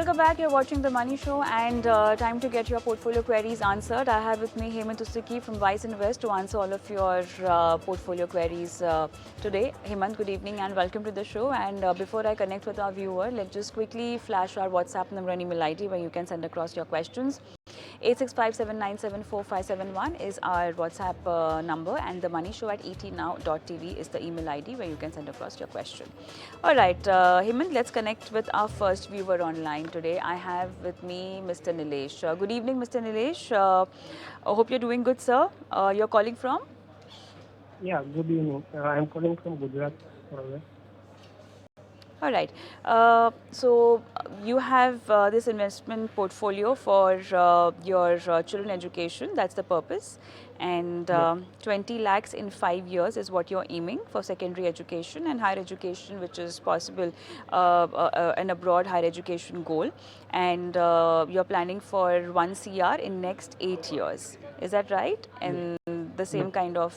Welcome back. You're watching The Money Show and time to get your portfolio queries answered. I have with me Hemant from Vice Invest to answer all of your portfolio queries today. Hemant, good evening and welcome to the show. And before I connect with our viewer, let's just quickly flash our WhatsApp number and email ID where you can send across your questions. 8657974571 is our WhatsApp number, and the money show at etnow.tv is the email ID where you can send across your question. All right, Hemant, let's connect with our first viewer online today. I have with me Mr. Nilesh. Good evening, Mr. Nilesh. I hope you're doing good, sir. You're calling from? Yeah, good evening. I'm calling from Gujarat. All right. So you have this investment portfolio for your children education. That's the purpose. And 20 lakhs in 5 years is what you're aiming for secondary education and higher education, which is possible an abroad higher education goal. And you're planning for 1 CR in next 8 years. Is that right? And the same kind of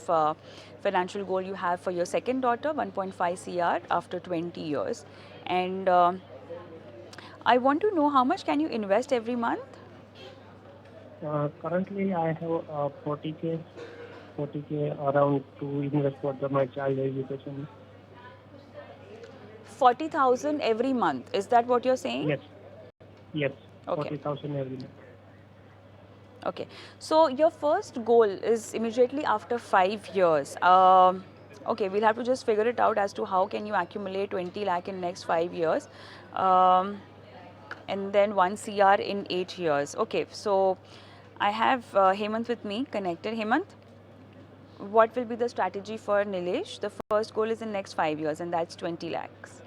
financial goal you have for your second daughter, 1.5 CR after 20 years. And I want to know how much can you invest every month? Currently, I have 40K around to invest for my child education. 40,000 every month. Is that what you're saying? Yes. Okay. 40,000 every month. Okay. So your first goal is immediately after 5 years. Okay, we'll have to just figure it out as to how can you accumulate 20 lakh in next 5 years. And then 1 CR in 8 years. Okay, so I have Hemant with me connected. Hemant, what will be the strategy for Nilesh? The first goal is in next 5 years, and that's 20 lakhs.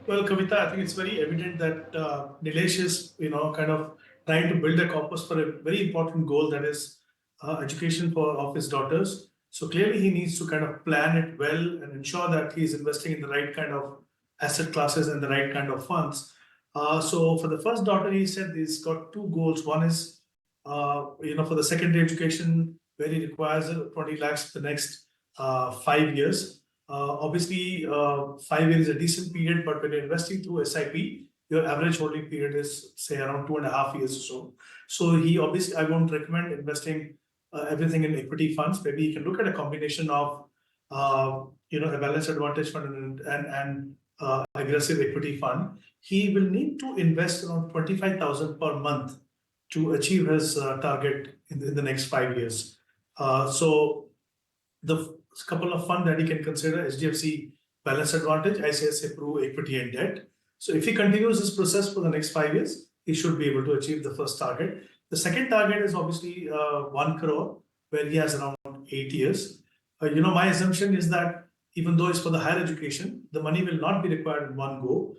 Well, Kavita, I think it's very evident that Nilesh is, kind of trying to build a corpus for a very important goal, that is education of his daughters. So clearly he needs to kind of plan it well and ensure that he's investing in the right kind of asset classes and the right kind of funds. So for the first daughter, he said he's got two goals. One is, for the secondary education, where he requires 20 lakhs the next 5 years. Obviously, 5 years is a decent period, but when you're investing through SIP, your average holding period is, say, around 2.5 years or so. So I won't recommend investing everything in equity funds. Maybe you can look at a combination of, a balanced advantage fund and aggressive equity fund. He will need to invest around 25,000 per month to achieve his target in the next 5 years. So the couple of funds that he can consider: HDFC Balanced Advantage, ICICI Pru Equity and Debt. So if he continues this process for the next 5 years, he should be able to achieve the first target. The second target is obviously 1 crore, where he has around 8 years. My assumption is that even though it's for the higher education, the money will not be required in one go.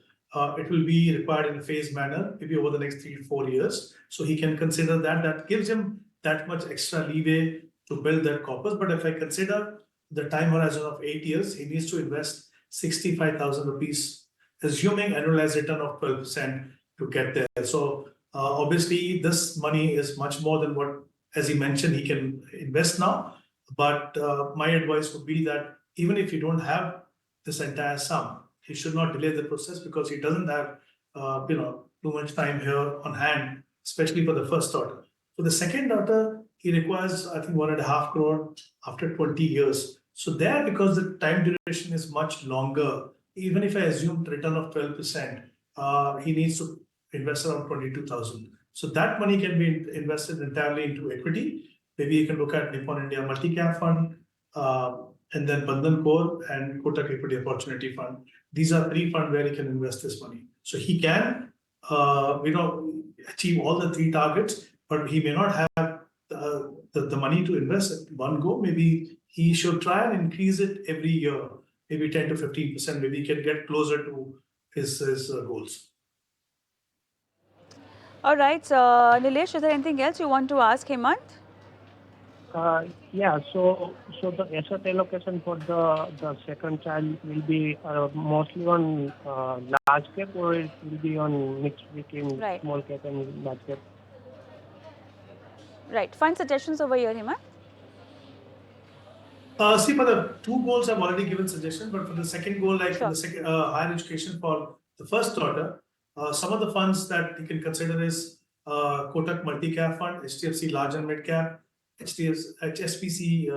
It will be required in a phased manner, maybe over the next 3 to 4 years. So he can consider that. That gives him that much extra leeway to build that corpus. But if I consider the time horizon of 8 years, he needs to invest 65,000 rupees, assuming annualized return of 12% to get there. So obviously, this money is much more than what, as he mentioned, he can invest now. But my advice would be that even if you don't have this entire sum, he should not delay the process, because he doesn't have too much time here on hand, especially for the first daughter. For the second daughter, he requires, I think, 1.5 crore after 20 years. So there, because the time duration is much longer, even if I assume return of 12%, he needs to invest around 22,000. So that money can be invested entirely into equity. Maybe you can look at Nippon India Multi-Cap Fund, and then Bandhan Core and Kotak Equity Opportunity Fund. These are 3 funds where he can invest this money. So he can, achieve all the 3 targets, but he may not have the money to invest at one go. Maybe he should try and increase it every year, maybe 10 to 15%. Maybe he can get closer to his goals. All right, Nilesh, is there anything else you want to ask Hemant? Yeah, so the asset allocation for the second child will be mostly on large cap, or it will be on mix between small cap and large cap? Right. Fund suggestions over here, Hemant. See, for the 2 goals, I've already given suggestions, but for the second goal, like for the second higher education for the first daughter, Some of the funds that you can consider is Kotak Multi-Cap Fund, HDFC Large and Mid Cap, HSBC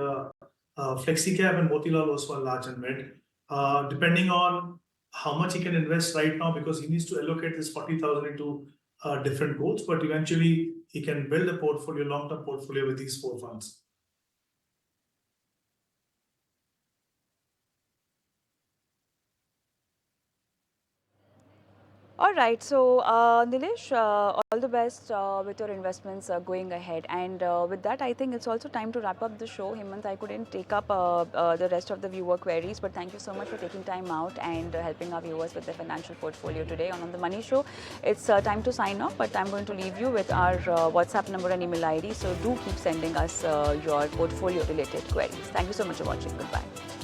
Flexi Cap, and Motilal also Large and Mid. Depending on how much he can invest right now, because he needs to allocate this 40,000 into different goals, but eventually he can build a portfolio, long-term portfolio with these 4 funds. All right. So, Nilesh, all the best with your investments going ahead. And with that, I think it's also time to wrap up the show. Hemant, I couldn't take up the rest of the viewer queries, but thank you so much for taking time out and helping our viewers with their financial portfolio today on The Money Show. It's time to sign off, but I'm going to leave you with our WhatsApp number and email ID. So do keep sending us your portfolio related queries. Thank you so much for watching. Goodbye.